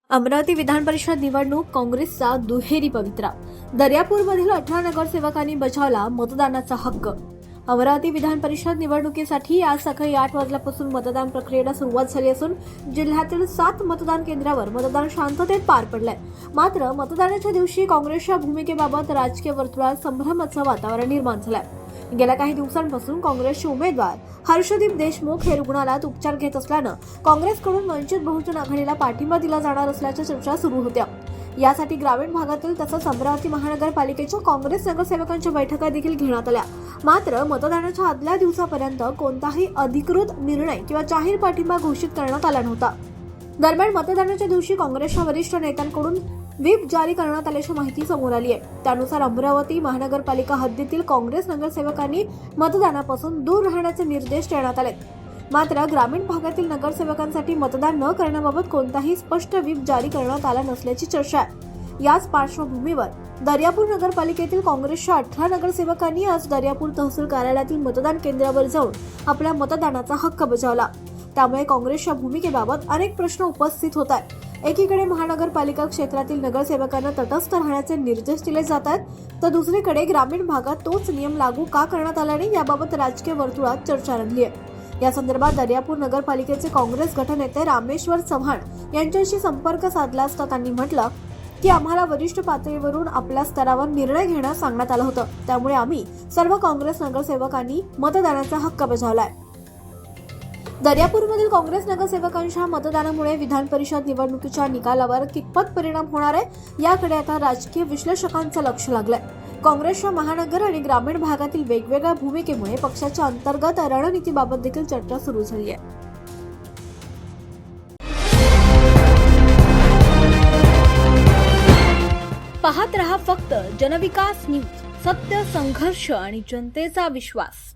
अमरावती विधान परिषद निवडणूक काँग्रेसचा दुहेरी पवित्रा. दर्यापूरमधील 18 नगरसेवकांनी बजावला मतदानाचा हक्क. अमरावती विधान परिषद निवडणुकीसाठी आज सकाळी 8 वाजल्यापासून मतदान प्रक्रियेला सुरुवात झाली असून जिल्ह्यातील 7 मतदान केंद्रावर मतदान शांततेत पार पडलंय. मात्र मतदानाच्या दिवशी काँग्रेसच्या भूमिकेबाबत राजकीय वर्तुळात संभ्रमाचं वातावरण निर्माण झालंय. गेल्या काही दिवसांपासून काँग्रेसचे उमेदवार हर्षदीप देशमुख हे रुग्णालयात उपचार घेत असल्यानं काँग्रेसकडून वंचित बहुजन आघाडीला पाठिंबा दिला जाणार असल्याच्या चर्चा सुरू होत्या. यासाठी ग्रामीण भागातील तसंच अमरावती महानगरपालिकेच्या काँग्रेस नगरसेवकांच्या बैठका देखील घेण्यात आल्या. मात्र मतदानाच्या आदल्या दिवसापर्यंत कोणताही अधिकृत निर्णय किंवा जाहीर पाठिंबा घोषित करण्यात आला नव्हता. दरम्यान मतदानाच्या दिवशी काँग्रेसच्या वरिष्ठ नेत्यांकडून व्हीप जारी करण्यात आल्याची माहिती समोर आली आहे. त्यानुसार अमरावती महानगरपालिका हद्दीतील काँग्रेस नगरसेवकांनी मतदानापासून दूर राहण्याचे निर्देश देण्यात आले. मात्र ग्रामीण भागातील नगरसेवकांसाठी मतदान न करण्याबाबत कोणताही स्पष्ट व्हीप जारी करण्यात आला नसल्याची चर्चा आहे. याच पार्श्वभूमीवर दर्यापूर नगरपालिकेतील काँग्रेसच्या 18 नगरसेवकांनी आज दर्यापूर तहसील कार्यालयातील मतदान केंद्रावर जाऊन आपल्या मतदानाचा हक्क बजावला. त्यामुळे काँग्रेसच्या भूमिकेबाबत अनेक प्रश्न उपस्थित होत आहेत. एकीकडे महानगरपालिका क्षेत्रातील नगरसेवकांना तटस्थ राहण्याचे निर्देश दिले जात आहेत, तर दुसरीकडे ग्रामीण भागात तोच नियम लागू का करण्यात आला नाही याबाबत राजकीय वर्तुळात चर्चा रंगली आहे. या संदर्भात दर्यापूर नगरपालिकेचे काँग्रेस गटनेते रामेश्वर चव्हाण यांच्याशी संपर्क साधला असता त्यांनी म्हटलं की आम्हाला वरिष्ठ पातळीवरून आपल्या स्तरावर निर्णय घेण्यास सांगण्यात आलं होतं. त्यामुळे आम्ही सर्व काँग्रेस नगरसेवकांनी मतदानाचा हक्क बजावलाय. दर्यापूरमधील काँग्रेस नगरसेवकांच्या मतदानामुळे विधान परिषद निवडणुकीच्या निकालावर कितपत परिणाम होणार आहे याकडे आता राजकीय विश्लेषकांचं लक्ष लागलंय. काँग्रेसच्या महानगर आणि ग्रामीण भागातील वेगवेगळ्या भूमिकेमुळे पक्षाच्या अंतर्गत रणनीतीबाबत देखील चर्चा सुरू झाली आहे. पाहत रहा फक्त जनविकास न्यूज. सत्य, संघर्ष आणि जनतेचा विश्वास.